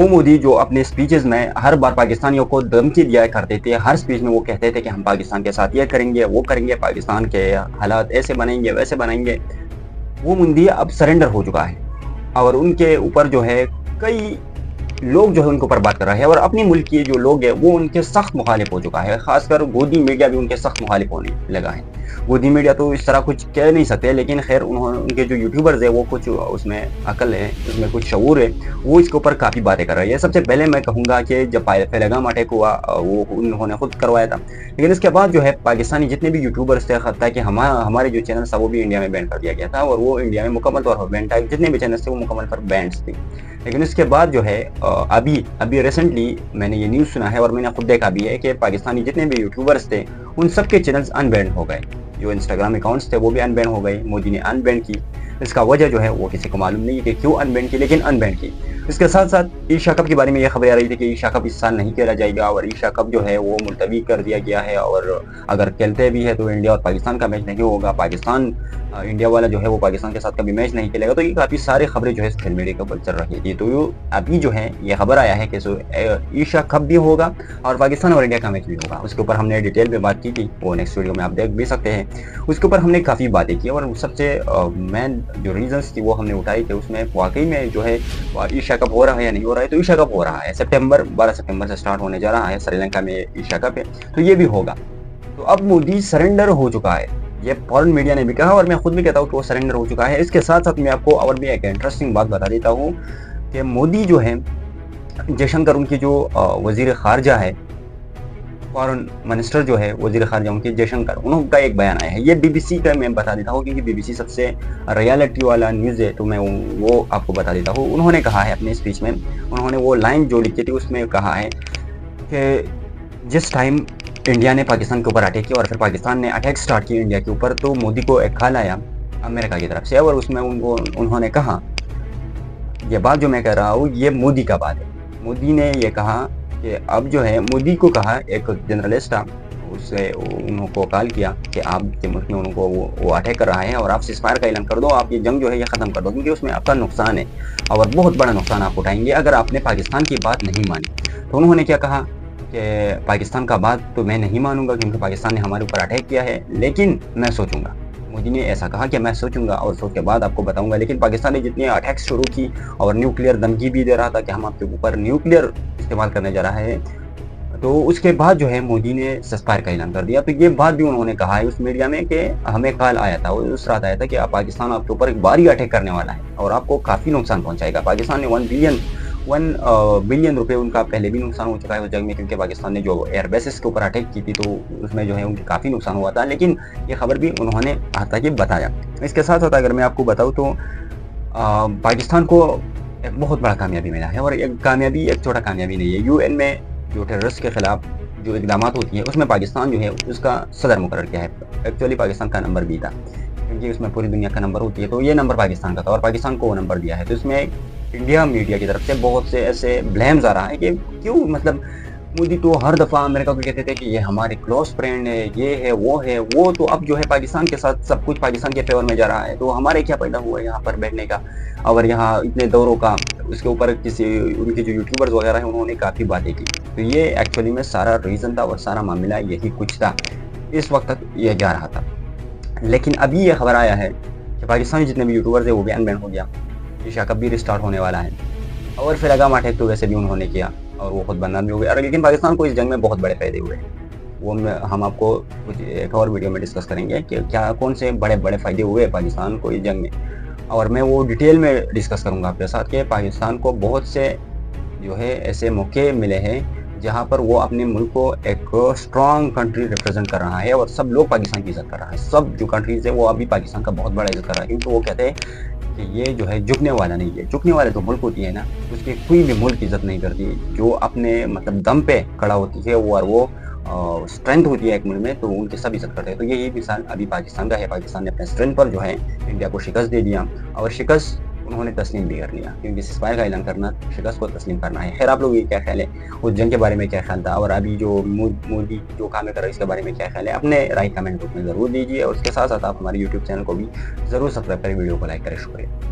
वो मोदी जो अपने स्पीचेस में हर बार पाकिस्तानियों को धमकी दिया करते थे, हर स्पीच में वो कहते थे कि हम पाकिस्तान के साथ ये करेंगे, वो करेंगे, पाकिस्तान के हालात ऐसे बनाएंगे, वैसे बनाएंगे। वो मोदी अब सरेंडर हो चुका है और उनके ऊपर जो है कई लोग जो है उनके ऊपर बात कर रहे हैं और अपने मुल्क के जो लोग हैं वो उनके सख्त मुखालिफ हो चुका है। खासकर गोदी मीडिया भी उनके सख्त मुखालिफ होने लगा है। गोदी मीडिया तो इस तरह कुछ कह नहीं सकते, लेकिन खैर उन्होंने उनके जो यूट्यूबर्स है वो कुछ उसमें अकल है, उसमें कुछ शऊर है, वो इसके ऊपर काफ़ी बातें कर रही है। सबसे पहले मैं कहूँगा कि जब पहलगाम अटैक हुआ वो उन्होंने खुद करवाया था, लेकिन इसके बाद जो है पाकिस्तानी जितने भी यूट्यूबर्स थे, हत्ता कि हमारे जो चैनल था वो भी इंडिया में बैन कर दिया गया था और वो इंडिया में मुकम्मल तौर पर बैन था। जितने भी चैनल थे वो मुकम्मल पर बैंड थे। लेकिन इसके बाद जो है अभी रिसेंटली मैंने ये न्यूज़ सुना है और मैंने खुद देखा भी है कि पाकिस्तानी जितने भी यूट्यूबर्स थे उन सब के चैनल्स अनबैन हो गए। जो इंस्टाग्राम अकाउंट्स थे वो भी अनबैन हो गए, मोदी ने अनबैन की। इसका वजह जो है वो किसी को मालूम नहीं है कि क्यों अनबैन की, लेकिन अनबैन की। इसके साथ साथ एशिया कप के बारे में ये खबरें आ रही थी कि एशिया कप इस साल नहीं खेला जाएगा और एशिया कप जो है वो मुलतवी कर दिया गया है और अगर खेलते भी है तो इंडिया और पाकिस्तान का मैच नहीं होगा। पाकिस्तान इंडिया वाला जो है वो पाकिस्तान के साथ कभी मैच नहीं खेलेगा। तो ये काफ़ी सारी खबरें जो है सोशल मीडिया के ऊपर चल रही थी। तो अभी जो है ये खबर आया है कि एशिया कप भी होगा और पाकिस्तान और इंडिया का मैच भी होगा। उसके ऊपर हमने डिटेल में बात की थी, वो नेक्स्ट वीडियो में आप देख भी सकते हैं। उसके ऊपर हमने काफ़ी बातें की और सबसे मेन जो रीजंस थी वो हमने उठाई थी। उसमें वाकई में जो है एशिया कप हो रहा है या नहीं हो रहा है, तो एशिया कप हो रहा है। 12 सितंबर से स्टार्ट होने जा रहा है, श्रीलंका में एशिया कप है, तो ये भी होगा। तो अब मोदी सरेंडर हो चुका है, ये फॉरेन मीडिया ने भी कहा और मैं खुद भी कहता हूँ कि वो सरेंडर हो चुका है। इसके साथ साथ मैं आपको और भी एक इंटरेस्टिंग बात बता देता हूँ कि मोदी जो है जयशंकर, उनकी जो वजीर खारजा है, फॉरेन मिनिस्टर जो है वजीर खारजा उनके जयशंकर, उनका एक बयान आया है। ये बीबीसी का मैं बता देता हूँ क्योंकि बीबीसी सबसे रियलिटी वाला न्यूज़ है, तो मैं वो आपको बता देता हूँ। उन्होंने कहा है अपने स्पीच में, उन्होंने वो लाइन जो लिखी थी उसमें कहा है कि जिस टाइम इंडिया ने पाकिस्तान के ऊपर अटैक किया और फिर पाकिस्तान ने अटैक स्टार्ट किया इंडिया के ऊपर, तो मोदी को एक कॉल आया अमेरिका की तरफ से और उसमें उन्होंने कहा, ये बात जो मैं कह रहा हूँ ये मोदी का बात है। मोदी ने ये कहा कि अब जो है, मोदी को कहा, एक जर्नलिस्ट था, उससे उनको कॉल किया कि आपके मुल्क में उनको वो अटैक कर रहा है और आप सीज़फायर का ऐलान कर दो, आप ये जंग जो है ये ख़त्म कर दो, क्योंकि उसमें आपका नुकसान है और बहुत बड़ा नुकसान आप उठाएंगे अगर आपने पाकिस्तान की बात नहीं मानी। तो उन्होंने क्या कहा कि पाकिस्तान का बात तो मैं नहीं मानूंगा क्योंकि पाकिस्तान ने हमारे ऊपर अटैक किया है, लेकिन मैं सोचूंगा। मोदी ने ऐसा कहा कि मैं सोचूंगा और सोच के बाद आपको बताऊंगा। लेकिन पाकिस्तान ने जितनी अटैक शुरू की और न्यूक्लियर धमकी भी दे रहा था कि हम आपके ऊपर न्यूक्लियर इस्तेमाल करने जा रहा है, तो उसके बाद जो है मोदी ने सीज़फायर का ऐलान कर दिया। तो ये बात भी उन्होंने कहा है उस मीडिया में कि हमें कॉल आया था, उस रात आया था कि पाकिस्तान आपके ऊपर एक भारी अटैक करने वाला है और आपको काफ़ी नुकसान पहुंचाएगा। पाकिस्तान ने 1 बिलियन रुपए उनका पहले भी नुकसान हो चुका है उस जंग में, क्योंकि पाकिस्तान ने जो एयर बेसिस के ऊपर अटैक की थी तो उसमें जो है उनकी काफ़ी नुकसान हुआ था। लेकिन ये खबर भी उन्होंने हालांकि बताया। इसके साथ साथ अगर मैं आपको बताऊँ तो पाकिस्तान को एक बहुत बड़ा कामयाबी मिला है और एक कामयाबी एक छोटा कामयाबी नहीं है। UN में जो टेररिस्ट के खिलाफ जो इकदाम होती है उसमें पाकिस्तान जो है उसका सदर मुकर्रर किया है। एक्चुअली पाकिस्तान का नंबर भी था क्योंकि उसमें पूरी दुनिया का नंबर होती है, तो ये नंबर पाकिस्तान का था और पाकिस्तान को वो नंबर दिया है। तो इसमें इंडिया मीडिया की तरफ से बहुत से ऐसे ब्लेम्स आ रहा है कि क्यों, मतलब मोदी तो हर दफ़ा अमेरिका को कहते थे कि ये हमारे क्लोज फ्रेंड है, ये है, वो तो अब जो है पाकिस्तान के साथ सब कुछ पाकिस्तान के फेवर में जा रहा है, तो हमारे क्या फ़ायदा हुआ है यहाँ पर बैठने का और यहाँ इतने दौरों का। उसके ऊपर किसी उनके जो यूट्यूबर्स वगैरह हैं उन्होंने काफ़ी बातें की। तो ये एक्चुअली में सारा रीज़न था और सारा मामला यही कुछ था, इस वक्त तक ये जा रहा था। लेकिन अभी ये खबर आया है कि पाकिस्तानी जितने भी यूट्यूबर्स हैं वो भी अनबैन हो गया, एशिया कप भी रिस्टार्ट होने वाला है और फिर पहलगाम अटैक तो वैसे भी उन्होंने किया और वो खुद बदनाम भी हो गया। लेकिन पाकिस्तान को इस जंग में बहुत बड़े फ़ायदे हुए, वो हम आपको कुछ एक और वीडियो में डिस्कस करेंगे कि क्या कौन से बड़े बड़े फ़ायदे हुए पाकिस्तान को इस जंग में, और मैं वो डिटेल में डिस्कस करूँगा आपके साथ कि पाकिस्तान को बहुत से जो है ऐसे मौके मिले हैं जहाँ पर वो अपने मुल्क को एक स्ट्रॉन्ग कंट्री रिप्रेजेंट कर रहा है और सब लोग पाकिस्तान की इज़्ज़त कर रहा है। सब जो कंट्रीज़ है वो अभी पाकिस्तान का बहुत बड़ा इज़्ज़त कर रहा है, क्योंकि वो कहते हैं कि ये जो है झुकने वाला नहीं है। झुकने वाले तो मुल्क होती है ना, उसकी कोई भी मुल्क इज़्ज़त नहीं करती, जो अपने मतलब दम पे खड़ा होती है वो, और वो स्ट्रेंथ होती है एक मुल्क में, तो उनकी सब इज़्ज़त करते हैं। तो यही मिसाल अभी पाकिस्तान का है। पाकिस्तान ने अपने स्ट्रेंथ पर जो है इंडिया को शिकस्त दे दिया और शिकस्त उन्होंने तस्लीम भी कर लिया, क्योंकि सीज़फायर का ऐलान करना शिकस्त को तस्लीम करना है। खैर आप लोग ये क्या ख्याल है, उस जंग के बारे में क्या ख्याल था और अभी जो मोदी जो काम कर रहा है इसके बारे में क्या ख्याल है, अपने राय कमेंट बॉक्स में ज़रूर दीजिए और उसके साथ साथ आप हमारे यूट्यूब चैनल को भी ज़रूर सब्सक्राइब करें, वीडियो को लाइक करें। शुक्रिया।